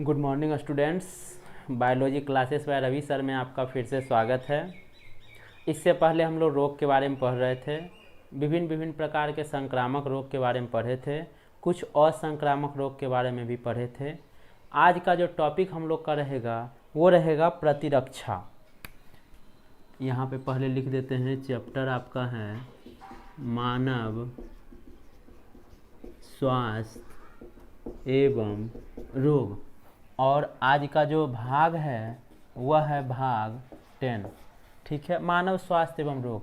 Good morning students. Biology classes by Ravi sir में आपका फिर से स्वागत है। इससे पहले हम लोग रोग के बारे में पढ़ रहे थे, विभिन्न प्रकार के संक्रामक रोग के बारे में पढ़े थे, कुछ असंक्रामक रोग के बारे में भी पढ़े थे। आज का जो टॉपिक हम लोग का रहेगा वो रहेगा प्रतिरक्षा। यहाँ पे पहले लिख देते हैं, चैप्टर आपका है मानव स्वास्थ्य एवं रोग, और आज का जो भाग है वह है भाग 10। ठीक है, मानव स्वास्थ्य एवं रोग।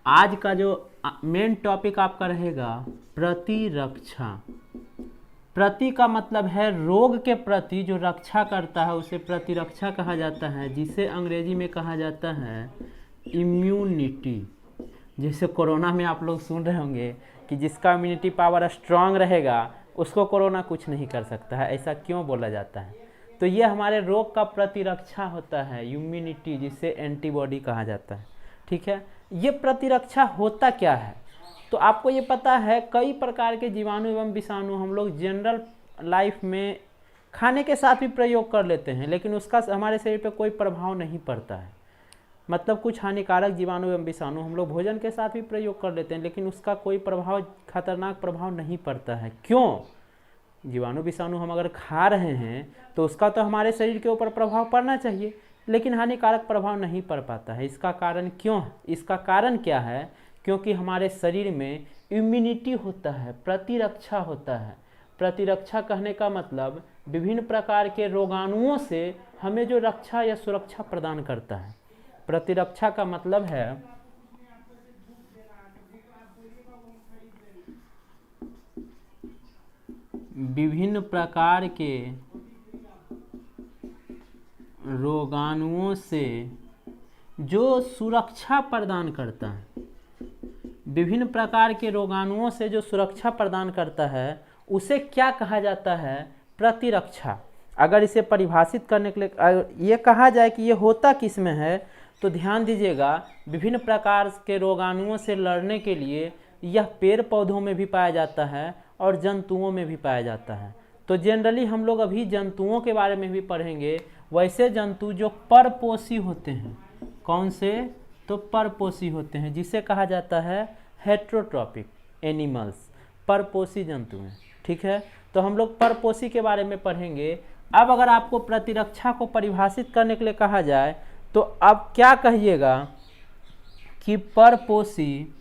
आज का जो मेन टॉपिक आपका रहेगा प्रतिरक्षा। प्रति का मतलब है रोग के प्रति जो रक्षा करता है उसे प्रतिरक्षा कहा जाता है, जिसे अंग्रेजी में कहा जाता है इम्यूनिटी। जैसे कोरोना में आप लोग सुन रहे होंगे कि जिसका इम्यूनिटी पावर स्ट्रांग रहेगा उसको कोरोना कुछ नहीं कर सकता है। ऐसा क्यों बोला जाता है? तो ये हमारे रोग का प्रतिरक्षा होता है, इम्यूनिटी, जिसे एंटीबॉडी कहा जाता है। ठीक है, ये प्रतिरक्षा होता क्या है? तो आपको ये पता है कई प्रकार के जीवाणु एवं विषाणु हम लोग जनरल लाइफ में खाने के साथ भी प्रयोग कर लेते हैं, लेकिन उसका हमारे शरीर पे कोई प्रभाव नहीं पड़ता है। मतलब कुछ हानिकारक जीवाणु एवं विषाणु हम लोग भोजन के साथ भी प्रयोग कर लेते हैं, लेकिन उसका कोई प्रभाव, खतरनाक प्रभाव नहीं पड़ता है। क्यों? जीवाणु विषाणु हम अगर खा रहे हैं तो उसका तो हमारे शरीर के ऊपर प्रभाव पड़ना चाहिए, लेकिन हानिकारक प्रभाव नहीं पड़ पाता है। इसका कारण क्यों? इसका कारण क्या है? क्योंकि हमारे शरीर में इम्यूनिटी होता है, प्रतिरक्षा होता है। प्रतिरक्षा कहने का मतलब विभिन्न प्रकार के रोगाणुओं से हमें जो रक्षा या सुरक्षा प्रदान करता है। प्रतिरक्षा का मतलब है विभिन्न प्रकार के रोगाणुओं से जो सुरक्षा प्रदान करता है। विभिन्न प्रकार के रोगाणुओं से जो सुरक्षा प्रदान करता है उसे क्या कहा जाता है? प्रतिरक्षा। अगर इसे परिभाषित करने के लिए ये कहा जाए कि ये होता किस में है, तो ध्यान दीजिएगा, विभिन्न प्रकार के रोगाणुओं से लड़ने के लिए यह पेड़ पौधों में भी पाया जाता है और जंतुओं में भी पाया जाता है। तो जनरली हम लोग अभी जंतुओं के बारे में भी पढ़ेंगे। वैसे जंतु जो परपोषी होते हैं, कौन से? तो परपोषी होते हैं, जिसे कहा जाता है हेट्रोट्रॉपिक एनिमल्स, परपोषी जंतु हैं। ठीक है, तो हम लोग परपोषी के बारे में पढ़ेंगे। अब अगर आपको प्रतिरक्षा को परिभाषित करने के लिए कहा जाए तो अब क्या कहिएगा कि परपोषी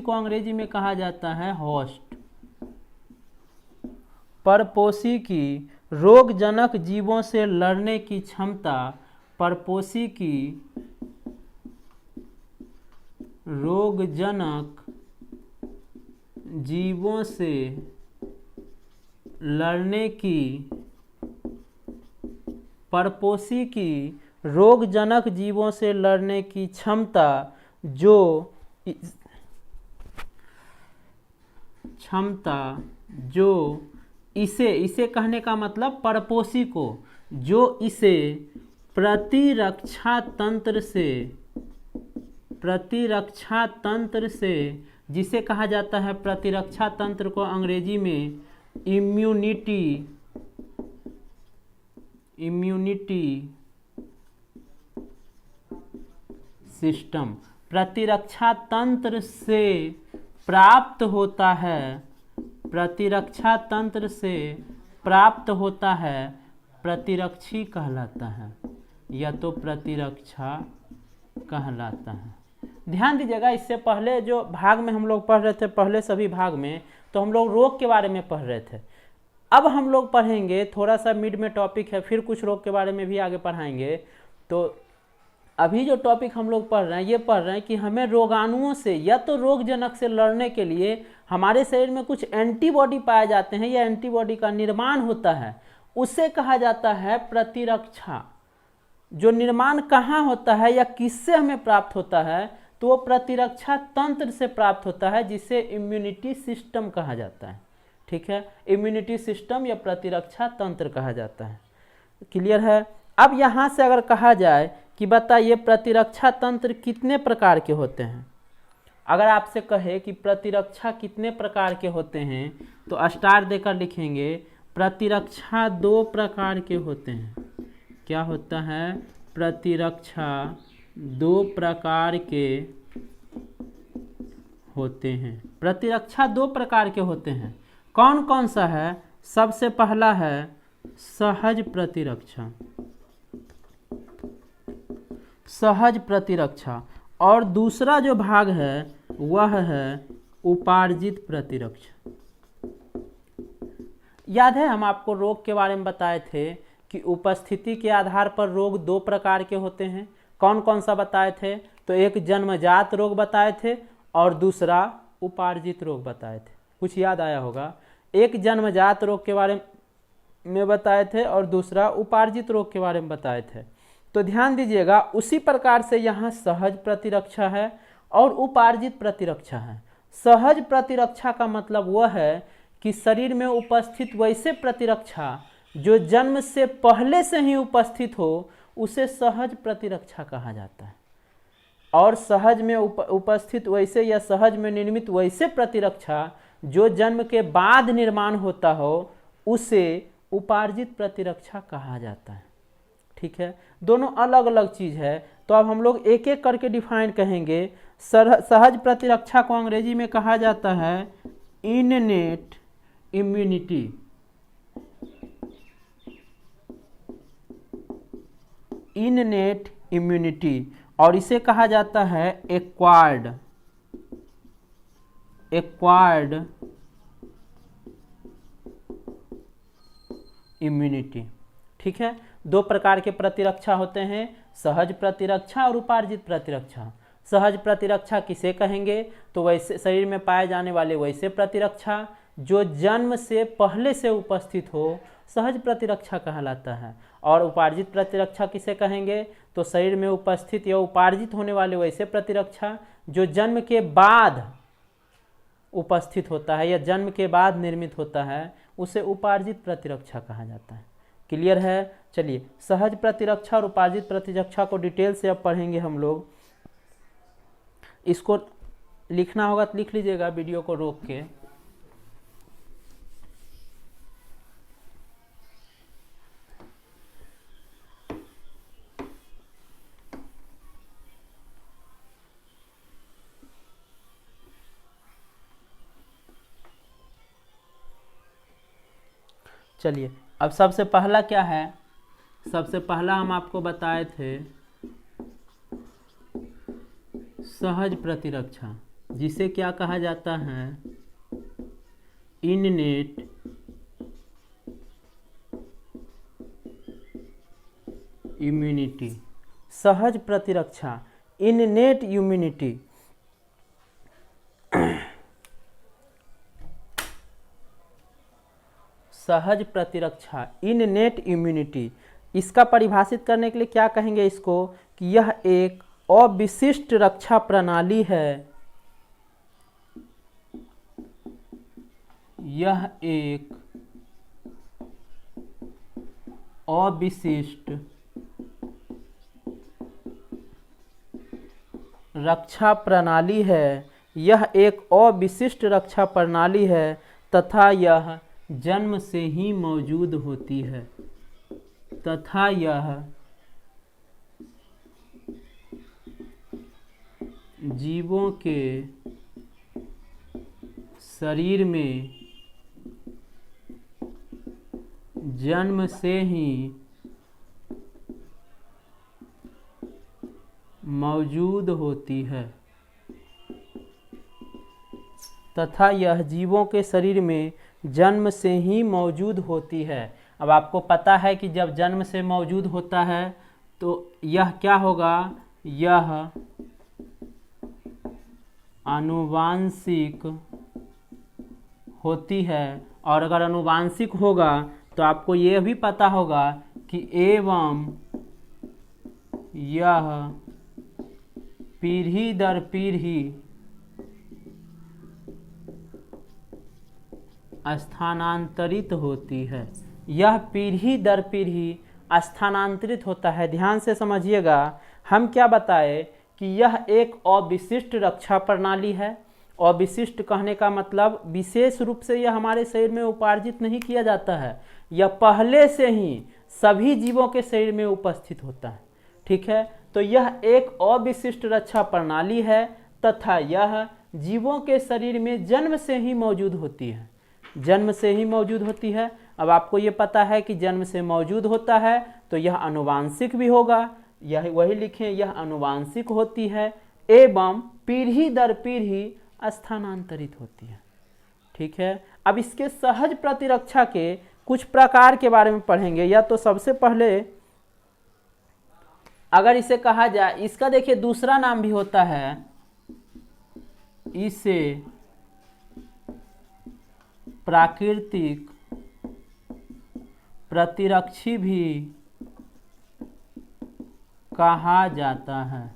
को अंग्रेजी में कहा जाता है होस्ट। परपोषी की रोगजनक जीवों से लड़ने की क्षमता, परपोषी की रोगजनक जीवों से लड़ने की, परपोषी की रोगजनक जीवों से लड़ने की क्षमता जो इसे कहने का मतलब परपोषी को, जो इसे प्रतिरक्षा तंत्र से जिसे कहा जाता है प्रतिरक्षा तंत्र को अंग्रेजी में इम्यूनिटी सिस्टम, प्रतिरक्षा तंत्र से प्राप्त होता है, प्रतिरक्षा तंत्र से प्राप्त होता है, प्रतिरक्षी कहलाता है, या तो प्रतिरक्षा कहलाता है। ध्यान दीजिएगा, इससे पहले जो भाग में हम लोग पढ़ रहे थे, पहले सभी भाग में तो हम लोग रोग के बारे में पढ़ रहे थे। अब हम लोग पढ़ेंगे, थोड़ा सा मिड में टॉपिक है, फिर कुछ रोग के बारे में भी आगे पढ़ाएंगे। तो अभी जो टॉपिक हम लोग पढ़ रहे हैं, ये पढ़ रहे हैं कि हमें रोगाणुओं से या तो रोगजनक से लड़ने के लिए हमारे शरीर में कुछ एंटीबॉडी पाए जाते हैं, या एंटीबॉडी का निर्माण होता है, उसे कहा जाता है प्रतिरक्षा। जो निर्माण कहाँ होता है या किससे हमें प्राप्त होता है? तो वो प्रतिरक्षा तंत्र से प्राप्त होता है, जिसे इम्यूनिटी सिस्टम कहा जाता है। ठीक है, इम्यूनिटी सिस्टम या प्रतिरक्षा तंत्र कहा जाता है। क्लियर है? अब यहाँ से अगर कहा जाए कि बताइए प्रतिरक्षा तंत्र कितने प्रकार के होते हैं, अगर आपसे कहे कि प्रतिरक्षा कितने प्रकार के होते हैं तो स्टार देकर लिखेंगे प्रतिरक्षा 2 प्रकार के होते हैं। क्या होता है? प्रतिरक्षा 2 प्रकार के होते हैं। प्रतिरक्षा 2 प्रकार के होते हैं। कौन कौन सा है? सबसे पहला है सहज प्रतिरक्षा, सहज प्रतिरक्षा, और दूसरा जो भाग है वह है उपार्जित प्रतिरक्षा। याद है हम आपको रोग के बारे में बताए थे कि उपस्थिति के आधार पर रोग 2 प्रकार के होते हैं। कौन कौन सा बताए थे? तो एक जन्मजात रोग बताए थे और दूसरा उपार्जित रोग बताए थे। कुछ याद आया होगा? एक जन्मजात रोग के बारे में बताए थे और दूसरा उपार्जित रोग के बारे में बताए थे। तो ध्यान दीजिएगा, उसी प्रकार से यहाँ सहज प्रतिरक्षा है और उपार्जित प्रतिरक्षा है। सहज प्रतिरक्षा का मतलब वह है कि शरीर में उपस्थित वैसे प्रतिरक्षा जो जन्म से पहले से ही उपस्थित हो, उसे सहज प्रतिरक्षा कहा जाता है। और सहज में उपस्थित वैसे या सहज में निर्मित वैसे प्रतिरक्षा जो जन्म के बाद निर्माण होता हो, उसे उपार्जित प्रतिरक्षा कहा जाता है। ठीक है, दोनों अलग अलग चीज है। तो अब हम लोग एक एक करके डिफाइन कहेंगे। सहज प्रतिरक्षा को अंग्रेजी में कहा जाता है इननेट इम्यूनिटी। इननेट इम्यूनिटी, और इसे कहा जाता है एक्वायर्ड इम्यूनिटी। ठीक है, 2 प्रकार के प्रतिरक्षा होते हैं, सहज प्रतिरक्षा और उपार्जित प्रतिरक्षा। सहज प्रतिरक्षा किसे कहेंगे? तो वैसे शरीर में पाए जाने वाले वैसे प्रतिरक्षा जो जन्म से पहले से उपस्थित हो, सहज प्रतिरक्षा कहलाता है। और उपार्जित प्रतिरक्षा किसे कहेंगे? तो शरीर में उपस्थित या उपार्जित होने वाले वैसे प्रतिरक्षा जो जन्म के बाद उपस्थित होता है या जन्म के बाद निर्मित होता है, उसे उपार्जित प्रतिरक्षा कहा जाता है। क्लियर है? चलिए, सहज प्रतिरक्षा और उपार्जित प्रतिरक्षा को डिटेल से अब पढ़ेंगे हम लोग। इसको लिखना होगा तो लिख लीजिएगा वीडियो को रोक के। चलिए, अब सबसे पहला क्या है? सबसे पहला हम आपको बताए थे सहज प्रतिरक्षा, जिसे क्या कहा जाता है? Innate immunity. सहज प्रतिरक्षा, इननेट इम्यूनिटी। सहज प्रतिरक्षा, इननेट इम्यूनिटी, इसका परिभाषित करने के लिए क्या कहेंगे इसको? कि यह एक अविशिष्ट रक्षा प्रणाली है। यह एक अविशिष्ट रक्षा प्रणाली है। यह एक अविशिष्ट रक्षा प्रणाली है तथा यह जन्म से ही मौजूद होती है। तथा यह जीवों के शरीर में जन्म से ही मौजूद होती है। तथा यह जीवों के शरीर में जन्म से ही मौजूद होती है। अब आपको पता है कि जब जन्म से मौजूद होता है तो यह क्या होगा? यह आनुवांशिक होती है। और अगर आनुवांशिक होगा तो आपको यह भी पता होगा कि एवं यह पीढ़ी दर पीढ़ी स्थानांतरित होती है। यह पीढ़ी दर पीढ़ी स्थानांतरित होता है। ध्यान से समझिएगा, हम क्या बताए कि यह एक अविशिष्ट रक्षा प्रणाली है। अविशिष्ट कहने का मतलब विशेष रूप से यह हमारे शरीर में उपार्जित नहीं किया जाता है, यह पहले से ही सभी जीवों के शरीर में उपस्थित होता है। ठीक है, तो यह एक अविशिष्ट रक्षा प्रणाली है तथा यह जीवों के शरीर में जन्म से ही मौजूद होती है, जन्म से ही मौजूद होती है। अब आपको ये पता है कि जन्म से मौजूद होता है तो यह आनुवांशिक भी होगा, यह वही लिखें, यह आनुवांशिक होती है एवं पीढ़ी दर पीढ़ी स्थानांतरित होती है। ठीक है, अब इसके सहज प्रतिरक्षा के कुछ प्रकार के बारे में पढ़ेंगे। या तो सबसे पहले अगर इसे कहा जाए, इसका देखिए दूसरा नाम भी होता है, इसे प्राकृतिक प्रतिरक्षी भी कहा जाता है,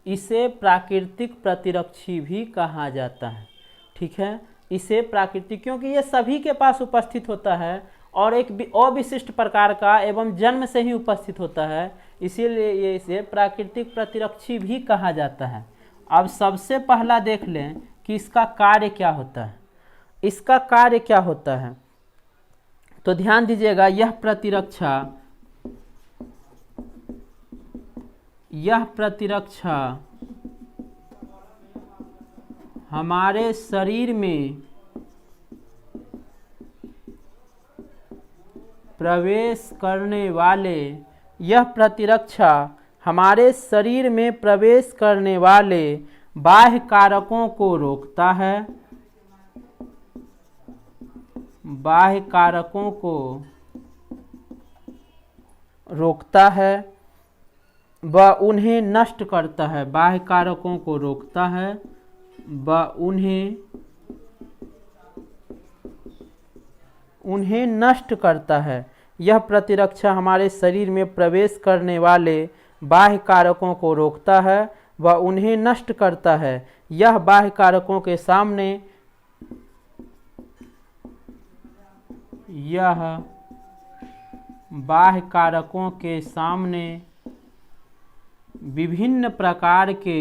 इसे प्राकृतिक प्रतिरक्षी भी कहा जाता है। ठीक है, इसे प्राकृतिक, क्योंकि ये सभी के पास उपस्थित होता है और एक अविशिष्ट प्रकार का एवं जन्म से ही उपस्थित होता है, इसीलिए ये इसे प्राकृतिक प्रतिरक्षी भी कहा जाता है। अब सबसे पहला देख लें कि इसका कार्य क्या होता है। इसका कार्य क्या होता है तो ध्यान दीजिएगा, यह प्रतिरक्षा हमारे शरीर में प्रवेश करने वाले, यह प्रतिरक्षा हमारे शरीर में प्रवेश करने वाले बाह्य कारकों को रोकता है, बाह्य कारकों को रोकता है व उन्हें नष्ट करता है, बाह्य कारकों को रोकता है व उन्हें नष्ट करता है। यह प्रतिरक्षा हमारे शरीर में प्रवेश करने वाले बाह्य कारकों को रोकता है व उन्हें नष्ट करता है। यह बाह्य कारकों के सामने, यह बाह्य कारकों के सामने विभिन्न प्रकार के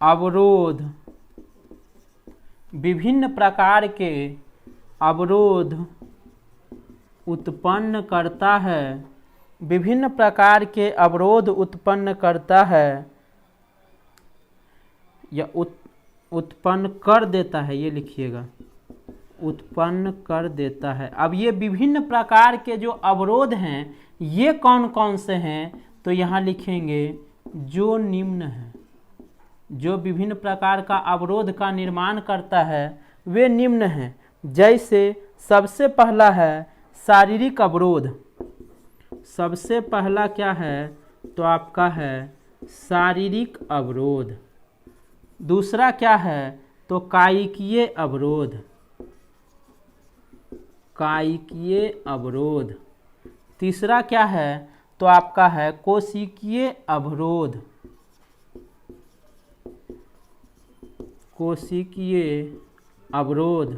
अवरोध उत्पन्न करता है, विभिन्न प्रकार के अवरोध उत्पन्न करता है या उत्पन्न कर देता है, ये लिखिएगा, उत्पन्न कर देता है। अब ये विभिन्न प्रकार के जो अवरोध हैं ये कौन कौन से हैं तो यहाँ लिखेंगे जो निम्न है, जो विभिन्न प्रकार का अवरोध का निर्माण करता है वे निम्न हैं। जैसे सबसे पहला है शारीरिक अवरोध, सबसे पहला क्या है तो आपका है शारीरिक अवरोध। दूसरा क्या है तो कायिकीय अवरोध, कायिकीय अवरोध। तीसरा क्या है तो आपका है कोशिकीय अवरोध, कोशिकीय अवरोध।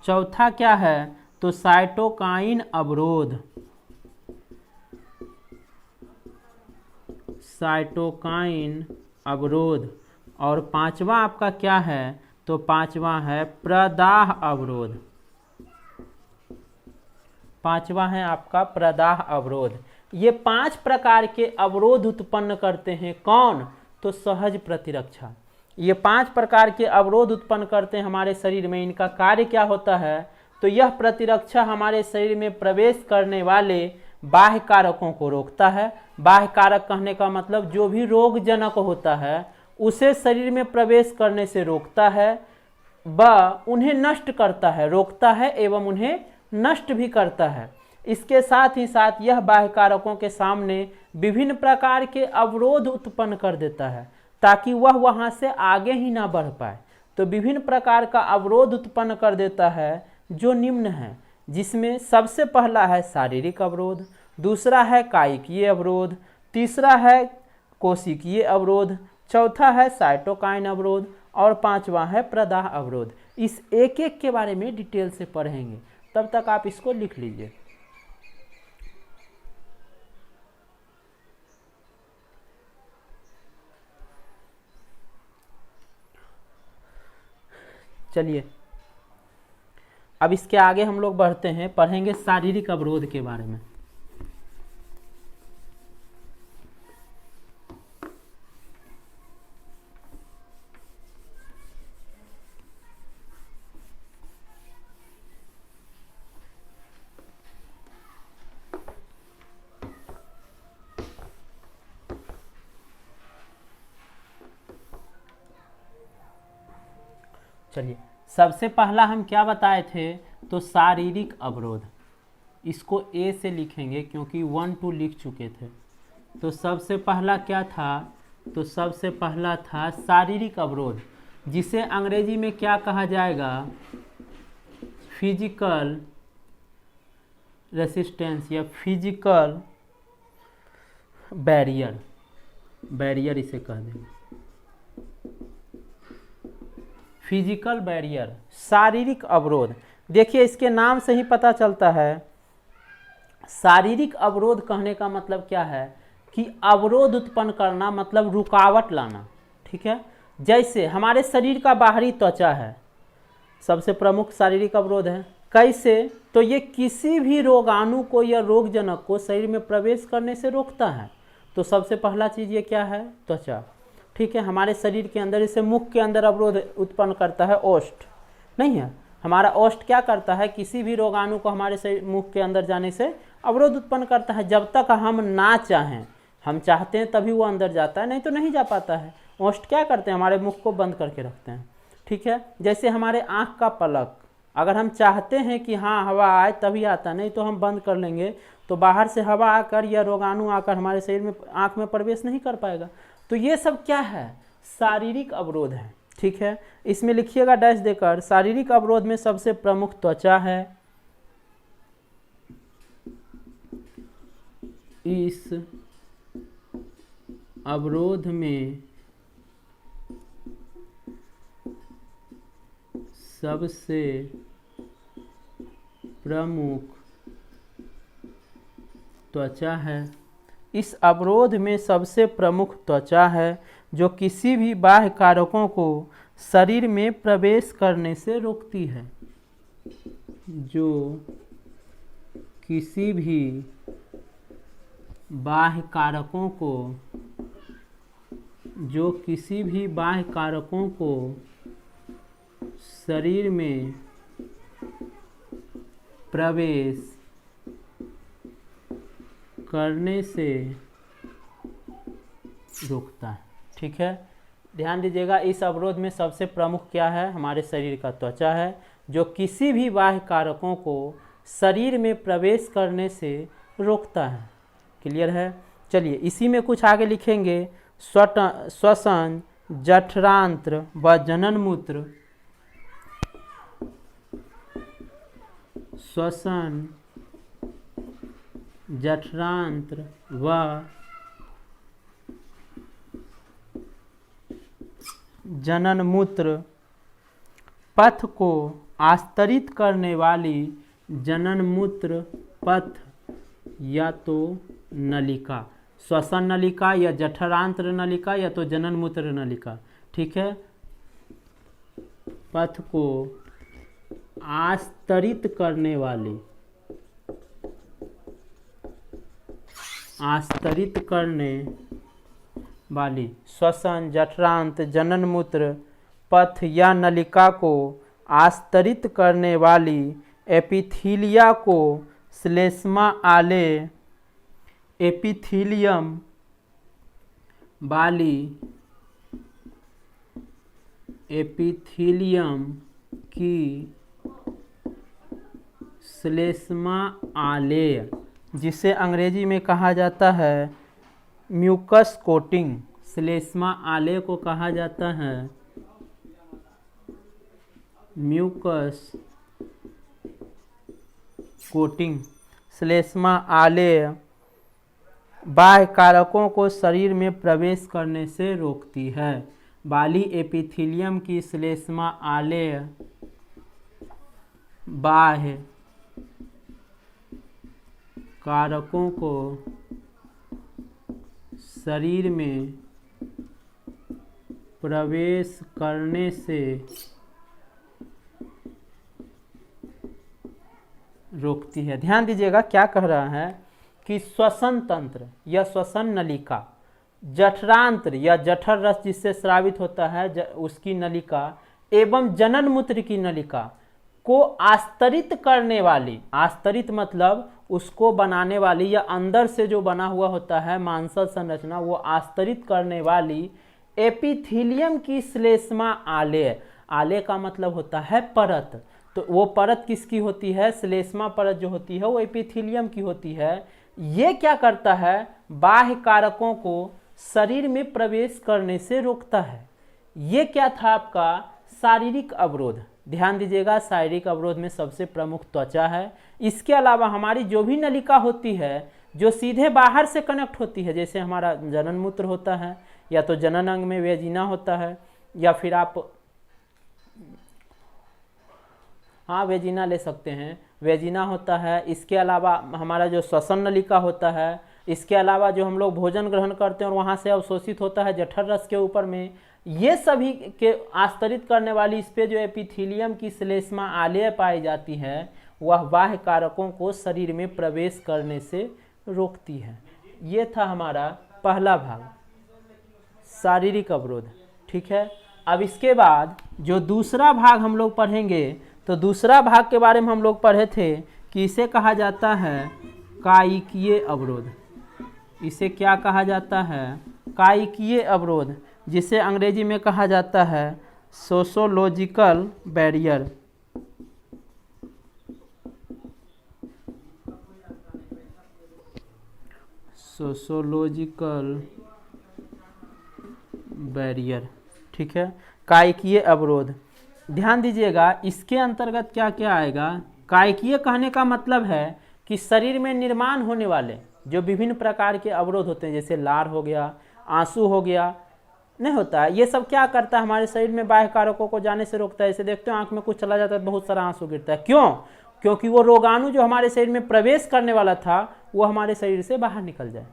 चौथा क्या है तो साइटोकाइन अवरोध, साइटोकाइन अवरोध। और पांचवा आपका क्या है तो पांचवा है प्रदाह अवरोध, पांचवा है आपका प्रदाह अवरोध। ये 5 प्रकार के अवरोध उत्पन्न करते हैं कौन तो सहज प्रतिरक्षा। ये 5 प्रकार के अवरोध उत्पन्न करते हैं हमारे शरीर में। इनका कार्य क्या होता है तो यह प्रतिरक्षा हमारे शरीर में प्रवेश करने वाले बाह्य कारकों को रोकता है। बाह्य कारक कहने का मतलब जो भी रोगजनक होता है उसे शरीर में प्रवेश करने से रोकता है व उन्हें नष्ट करता है, रोकता है एवं उन्हें नष्ट भी करता है। इसके साथ ही साथ यह बाह्य कारकों के सामने विभिन्न प्रकार के अवरोध उत्पन्न कर देता है ताकि वह वहां से आगे ही ना बढ़ पाए। तो विभिन्न प्रकार का अवरोध उत्पन्न कर देता है जो निम्न है, जिसमें सबसे पहला है शारीरिक अवरोध, दूसरा है कायिकीय अवरोध, तीसरा है कोशिकीय अवरोध, चौथा है साइटोकाइन अवरोध और पांचवा है प्रदाह अवरोध। इस एक एक के बारे में डिटेल से पढ़ेंगे, तब तक आप इसको लिख लीजिए। चलिए अब इसके आगे हम लोग बढ़ते हैं, पढ़ेंगे शारीरिक अवरोध के बारे में। चलिए सबसे पहला हम क्या बताए थे, तो शारीरिक अवरोध, इसको ए से लिखेंगे क्योंकि 1 2 लिख चुके थे। तो सबसे पहला क्या था, तो सबसे पहला था शारीरिक अवरोध, जिसे अंग्रेजी में क्या कहा जाएगा, फिजिकल रेसिस्टेंस या फिजिकल बैरियर, बैरियर इसे कह देंगे, फिजिकल बैरियर, शारीरिक अवरोध। देखिए इसके नाम से ही पता चलता है, शारीरिक अवरोध कहने का मतलब क्या है कि अवरोध उत्पन्न करना, मतलब रुकावट लाना, ठीक है। जैसे हमारे शरीर का बाहरी त्वचा है, सबसे प्रमुख शारीरिक अवरोध है। कैसे, तो ये किसी भी रोगाणु को या रोगजनक को शरीर में प्रवेश करने से रोकता है। तो सबसे पहला चीज़ ये क्या है, त्वचा, ठीक है। हमारे शरीर के अंदर, इसे मुख के अंदर अवरोध उत्पन्न करता है ओष्ठ, नहीं है, हमारा ओष्ठ क्या करता है, किसी भी रोगाणु को हमारे शरीर मुख के अंदर जाने से अवरोध उत्पन्न करता है। जब तक हम ना चाहें, हम चाहते हैं तभी वो अंदर जाता है, नहीं तो नहीं जा पाता है। ओष्ठ क्या करते हैं, हमारे मुख को बंद करके रखते हैं, ठीक है। जैसे हमारे आँख का पलक, अगर हम चाहते हैं कि हाँ हवा आए तभी आता, नहीं तो हम बंद कर लेंगे तो बाहर से हवा आकर या रोगाणु आकर हमारे शरीर में, आँख में प्रवेश नहीं कर पाएगा। तो ये सब क्या है, शारीरिक अवरोध है, ठीक है। इसमें लिखिएगा डैश देकर, शारीरिक अवरोध में सबसे प्रमुख त्वचा है। इस अवरोध में सबसे प्रमुख त्वचा है। इस अवरोध में सबसे प्रमुख त्वचा है जो किसी भी बाह्य कारकों को शरीर में प्रवेश करने से रोकती है, जो किसी भी बाह्य कारकों को, जो किसी भी बाह्य कारकों को शरीर में प्रवेश करने से रोकता है, ठीक है। ध्यान दीजिएगा, इस अवरोध में सबसे प्रमुख क्या है, हमारे शरीर का त्वचा है, जो किसी भी बाह्य कारकों को शरीर में प्रवेश करने से रोकता है। क्लियर है। चलिए इसी में कुछ आगे लिखेंगे, श्वसन, जठरांत्र व जनन मूत्र, श्वसन, जठरांत्र व जनन मूत्र पथ को आस्तरित करने वाली जनन मूत्र पथ या तो नलिका, श्वसन नलिका या जठरांत्र नलिका या तो जनन मूत्र नलिका, ठीक है। पथ को आस्तरित करने वाली, आस्तरित करने वाली श्वसन, जठरांत्र, जनन मूत्र पथ या नलिका को आस्तरित करने वाली एपिथीलिया को श्लेष्मा आले, एपिथीलियम वाली, एपिथीलियम की श्लेष्मा आलेय, जिसे अंग्रेजी में कहा जाता है म्यूकस कोटिंग, श्लेष्मा आलेय को कहा जाता है म्यूकस कोटिंग। श्लेष्मा आलेय बाह्य कारकों को शरीर में प्रवेश करने से रोकती है। बाली एपिथीलियम की श्लेष्मा आलेय बाह्य कारकों को शरीर में प्रवेश करने से रोकती है। ध्यान दीजिएगा क्या कह रहा है कि श्वसन तंत्र या श्वसन नलिका, जठरांत्र या जठर रस जिससे स्रावित होता है उसकी नलिका एवं जनन मूत्र की नलिका को आस्तरित करने वाली, आस्तरित मतलब उसको बनाने वाली या अंदर से जो बना हुआ होता है मांसल संरचना, वो आस्तरित करने वाली एपिथीलियम की श्लेष्मा आलेय, आलेय का मतलब होता है परत, तो वो परत किसकी होती है, श्लेष्मा परत जो होती है वो एपिथीलियम की होती है। ये क्या करता है, बाह्य कारकों को शरीर में प्रवेश करने से रोकता है। ये क्या था आपका शारीरिक अवरोध। ध्यान दीजिएगा शारीरिक अवरोध में सबसे प्रमुख त्वचा है। इसके अलावा हमारी जो भी नलिका होती है जो सीधे बाहर से कनेक्ट होती है, जैसे हमारा जनन मूत्र होता है या तो जनन अंग में वेजिना होता है या फिर आप वेजिना ले सकते हैं, वेजिना होता है। इसके अलावा हमारा जो श्वसन नलिका होता है, इसके अलावा जो हम लोग भोजन ग्रहण करते हैं और वहाँ से अवशोषित होता है जठर रस के ऊपर में, ये सभी के आस्तरित करने वाली इस पे जो एपिथीलियम की श्लेष्मा आलेय पाई जाती है वह बाह्य कारकों को शरीर में प्रवेश करने से रोकती है। ये था हमारा पहला भाग शारीरिक अवरोध। ठीक है, अब इसके बाद जो दूसरा भाग हम लोग पढ़ेंगे, तो दूसरा भाग के बारे में हम लोग पढ़े थे कि इसे कहा जाता है कायिकीय अवरोध। इसे क्या कहा जाता है, कायिकीय अवरोध, जिसे अंग्रेजी में कहा जाता है सोशोलॉजिकल बैरियर। Sociological barrier. ठीक है, कायिकीय अवरोध। ध्यान दीजिएगा इसके अंतर्गत क्या क्या आएगा। कायिकीय कहने का मतलब है कि शरीर में निर्माण होने वाले जो विभिन्न प्रकार के अवरोध होते हैं, जैसे लार हो गया, आंसू हो गया, नहीं होता है, ये सब क्या करता है हमारे शरीर में बाह्य कारकों को जाने से रोकता है। जैसे देखते हो आंख में कुछ चला जाता है, बहुत सारा आंसू गिरता है, क्यों? क्योंकि वो रोगाणु जो हमारे शरीर में प्रवेश करने वाला था वो हमारे शरीर से बाहर निकल जाए।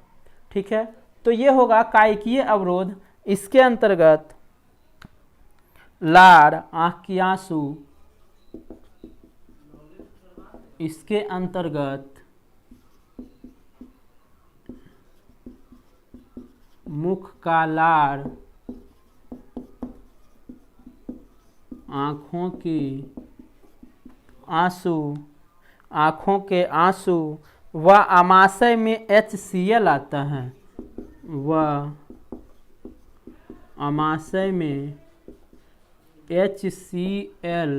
ठीक है, तो ये होगा कायिकीय अवरोध। इसके अंतर्गत लार, आंख की आंसू, इसके अंतर्गत मुख का लार, आँखों की आंसू, आँखों के आंसू व आमाशय में HCl आता है, व आमाशय में HCl